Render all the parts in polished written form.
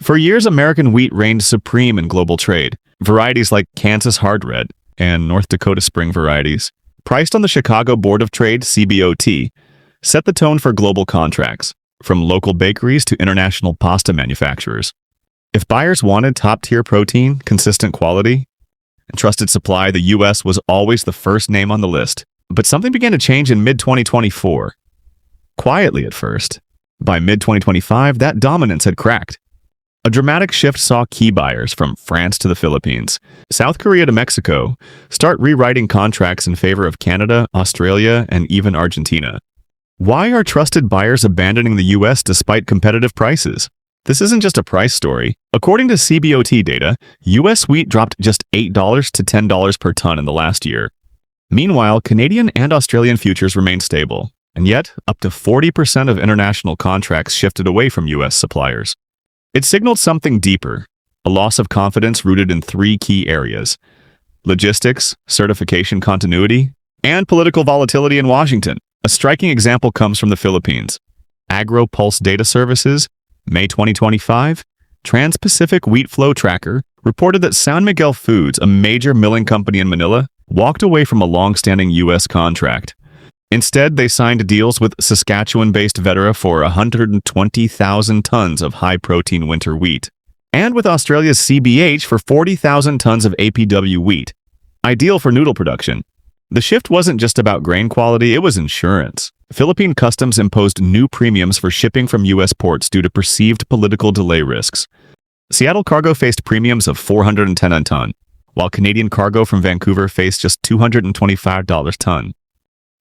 For years, American wheat reigned supreme in global trade. Varieties like Kansas Hard Red and North Dakota Spring varieties, priced on the Chicago Board of Trade (CBOT), set the tone for global contracts, from local bakeries to international pasta manufacturers. If buyers wanted top-tier protein, consistent quality, and trusted supply, the U.S. was always the first name on the list. But something began to change in mid-2024. Quietly at first. By mid-2025, that dominance had cracked. A dramatic shift saw key buyers from France to the Philippines, South Korea to Mexico, start rewriting contracts in favor of Canada, Australia, and even Argentina. Why are trusted buyers abandoning the U.S. despite competitive prices? This isn't just a price story. According to CBOT data, U.S. wheat dropped just $8 to $10 per ton in the last year. Meanwhile, Canadian and Australian futures remain stable, and yet up to 40% of international contracts shifted away from U.S. suppliers. It signaled something deeper, a loss of confidence rooted in three key areas: logistics, certification continuity, and political volatility in Washington. A striking example comes from the Philippines. Agro Pulse Data Services, May 2025, Trans-Pacific Wheat Flow Tracker, reported that San Miguel Foods, a major milling company in Manila, walked away from a long-standing U.S. contract. Instead, they signed deals with Saskatchewan-based Vetera for 120,000 tons of high-protein winter wheat, and with Australia's CBH for 40,000 tons of APW wheat, ideal for noodle production. The shift wasn't just about grain quality, it was insurance. Philippine customs imposed new premiums for shipping from U.S. ports due to perceived political delay risks. Seattle cargo faced premiums of $410 a ton, while Canadian cargo from Vancouver faced just $225 a ton.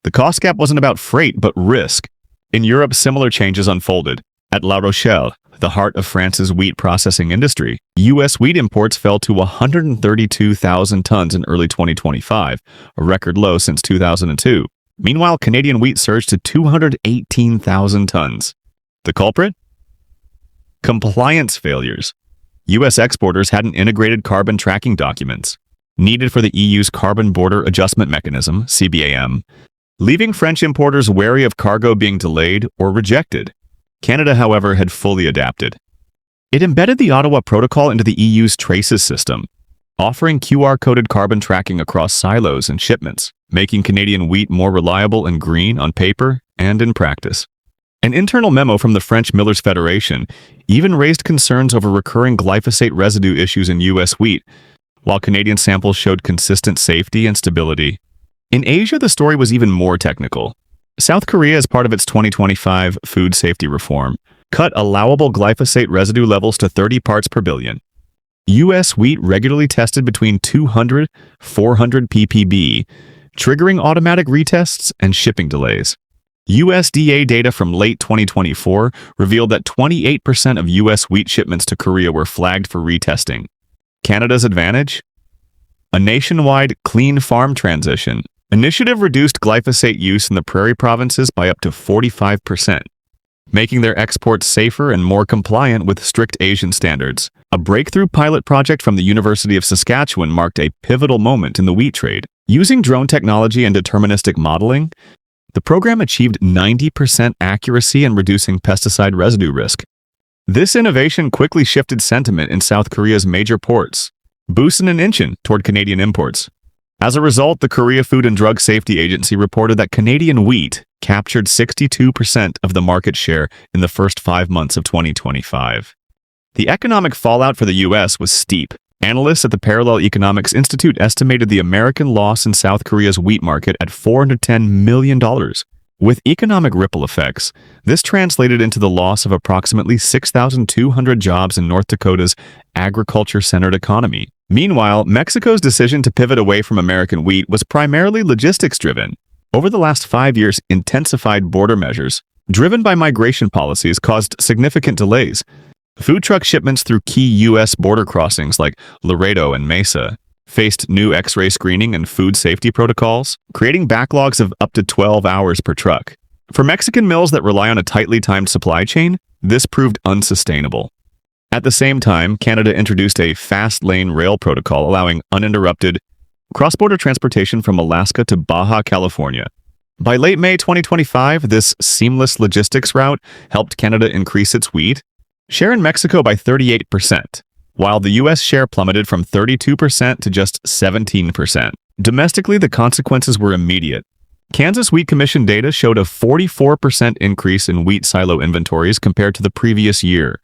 The cost gap wasn't about freight, but risk. In Europe, similar changes unfolded. At La Rochelle, the heart of France's wheat processing industry, U.S. wheat imports fell to 132,000 tons in early 2025, a record low since 2002. Meanwhile, Canadian wheat surged to 218,000 tons. The culprit? Compliance failures. U.S. exporters hadn't integrated carbon tracking documents, needed for the EU's Carbon Border Adjustment Mechanism, CBAM, leaving French importers wary of cargo being delayed or rejected. Canada, however, had fully adapted. It embedded the Ottawa Protocol into the EU's Traces system, offering QR-coded carbon tracking across silos and shipments, making Canadian wheat more reliable and green on paper and in practice. An internal memo from the French Millers Federation even raised concerns over recurring glyphosate residue issues in U.S. wheat, while Canadian samples showed consistent safety and stability. In Asia, the story was even more technical. South Korea, as part of its 2025 food safety reform, cut allowable glyphosate residue levels to 30 parts per billion. U.S. wheat regularly tested between 200 to 400 ppb, triggering automatic retests and shipping delays. USDA data from late 2024 revealed that 28% of U.S. wheat shipments to Korea were flagged for retesting. Canada's advantage? A nationwide clean farm transition initiative reduced glyphosate use in the prairie provinces by up to 45%, making their exports safer and more compliant with strict Asian standards. A breakthrough pilot project from the University of Saskatchewan marked a pivotal moment in the wheat trade. Using drone technology and deterministic modeling, the program achieved 90% accuracy in reducing pesticide residue risk. This innovation quickly shifted sentiment in South Korea's major ports, boosting an inch toward Canadian imports. As a result, the Korea Food and Drug Safety Agency reported that Canadian wheat captured 62% of the market share in the first 5 months of 2025. The economic fallout for the U.S. was steep. Analysts at the Parallel Economics Institute estimated the American loss in South Korea's wheat market at $410 million. With economic ripple effects, this translated into the loss of approximately 6,200 jobs in North Dakota's agriculture-centered economy. Meanwhile, Mexico's decision to pivot away from American wheat was primarily logistics-driven. Over the last 5 years, intensified border measures, driven by migration policies, caused significant delays. Food truck shipments through key U.S. border crossings like Laredo and Mesa faced new X-ray screening and food safety protocols, creating backlogs of up to 12 hours per truck. For Mexican mills that rely on a tightly timed supply chain, this proved unsustainable. At the same time, Canada introduced a fast-lane rail protocol allowing uninterrupted cross-border transportation from Alaska to Baja California. By late May 2025, this seamless logistics route helped Canada increase its wheat, share in Mexico by 38%, while the U.S. share plummeted from 32% to just 17%. Domestically, the consequences were immediate. Kansas Wheat Commission data showed a 44% increase in wheat silo inventories compared to the previous year,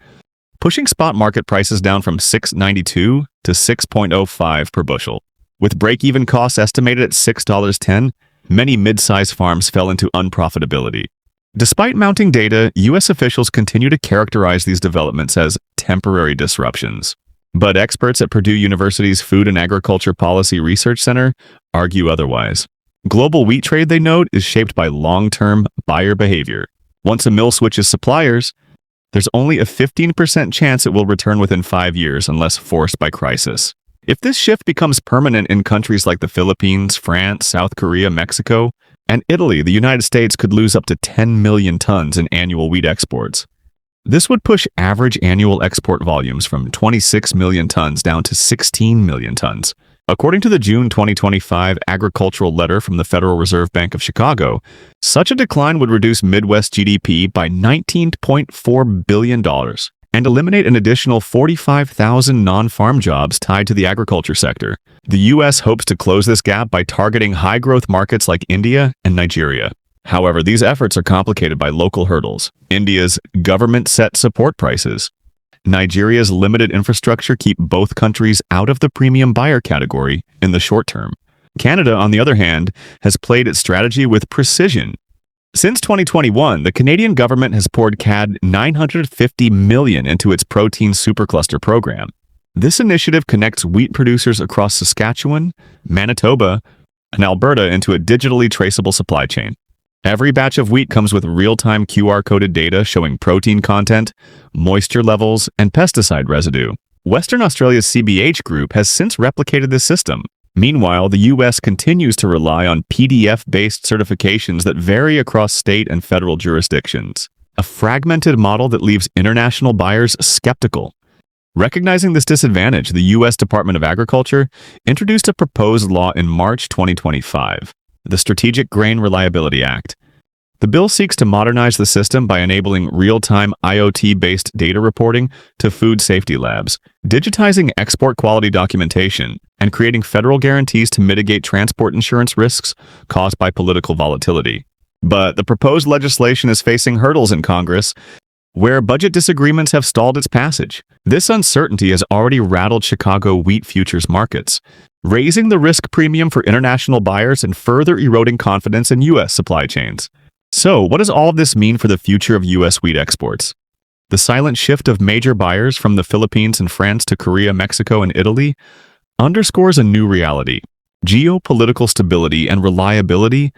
pushing spot market prices down from $6.92 to $6.05 per bushel. With break-even costs estimated at $6.10, many mid-sized farms fell into unprofitability. Despite mounting data, U.S. officials continue to characterize these developments as temporary disruptions. But experts at Purdue University's Food and Agriculture Policy Research Center argue otherwise. Global wheat trade, they note, is shaped by long-term buyer behavior. Once a mill switches suppliers, there's only a 15% chance it will return within 5 years unless forced by crisis. If this shift becomes permanent in countries like the Philippines, France, South Korea, Mexico, and Italy, the United States could lose up to 10 million tons in annual wheat exports. This would push average annual export volumes from 26 million tons down to 16 million tons. According to the June 2025 agricultural letter from the Federal Reserve Bank of Chicago, such a decline would reduce Midwest GDP by $19.4 billion and eliminate an additional 45,000 non-farm jobs tied to the agriculture sector. The U.S. hopes to close this gap by targeting high-growth markets like India and Nigeria. However, these efforts are complicated by local hurdles. India's government-set support prices. Nigeria's limited infrastructure keep both countries out of the premium buyer category in the short term. Canada, on the other hand, has played its strategy with precision. Since 2021, the Canadian government has poured CAD $950 million into its protein supercluster program. This initiative connects wheat producers across Saskatchewan, Manitoba, and Alberta into a digitally traceable supply chain. Every batch of wheat comes with real-time QR-coded data showing protein content, moisture levels, and pesticide residue. Western Australia's CBH Group has since replicated this system. Meanwhile, the U.S. continues to rely on PDF-based certifications that vary across state and federal jurisdictions, a fragmented model that leaves international buyers skeptical. Recognizing this disadvantage, the U.S. Department of Agriculture introduced a proposed law in March 2025, the Strategic Grain Reliability Act. The bill seeks to modernize the system by enabling real-time IoT-based data reporting to food safety labs, digitizing export quality documentation, and creating federal guarantees to mitigate transport insurance risks caused by political volatility. But the proposed legislation is facing hurdles in Congress, where budget disagreements have stalled its passage. This uncertainty has already rattled Chicago wheat futures markets, raising the risk premium for international buyers and further eroding confidence in U.S. supply chains. So, what does all of this mean for the future of U.S. wheat exports? The silent shift of major buyers from the Philippines and France to Korea, Mexico, and Italy underscores a new reality. Geopolitical stability and reliability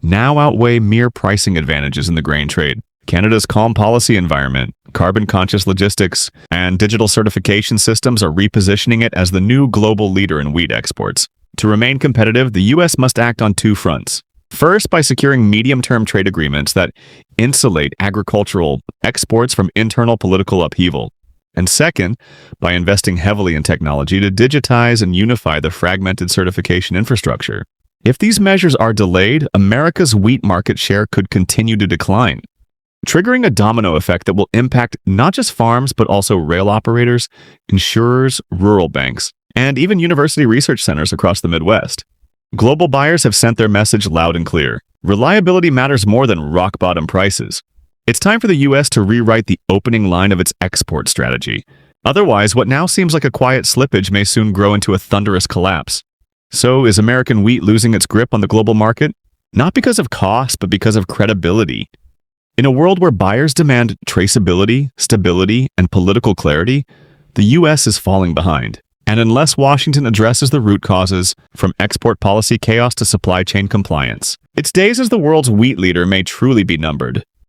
now outweigh mere pricing advantages in the grain trade. Canada's calm policy environment, carbon-conscious logistics, and digital certification systems are repositioning it as the new global leader in wheat exports. To remain competitive, the U.S. must act on two fronts. First, by securing medium-term trade agreements that insulate agricultural exports from internal political upheaval. And second, by investing heavily in technology to digitize and unify the fragmented certification infrastructure. If these measures are delayed, America's wheat market share could continue to decline, triggering a domino effect that will impact not just farms but also rail operators, insurers, rural banks, and even university research centers across the Midwest. Global buyers have sent their message loud and clear. Reliability matters more than rock-bottom prices. It's time for the U.S. to rewrite the opening line of its export strategy. Otherwise, what now seems like a quiet slippage may soon grow into a thunderous collapse. So, is American wheat losing its grip on the global market? Not because of cost, but because of credibility. In a world where buyers demand traceability, stability, and political clarity, the U.S. is falling behind. And unless Washington addresses the root causes, from export policy chaos to supply chain compliance, its days as the world's wheat leader may truly be numbered.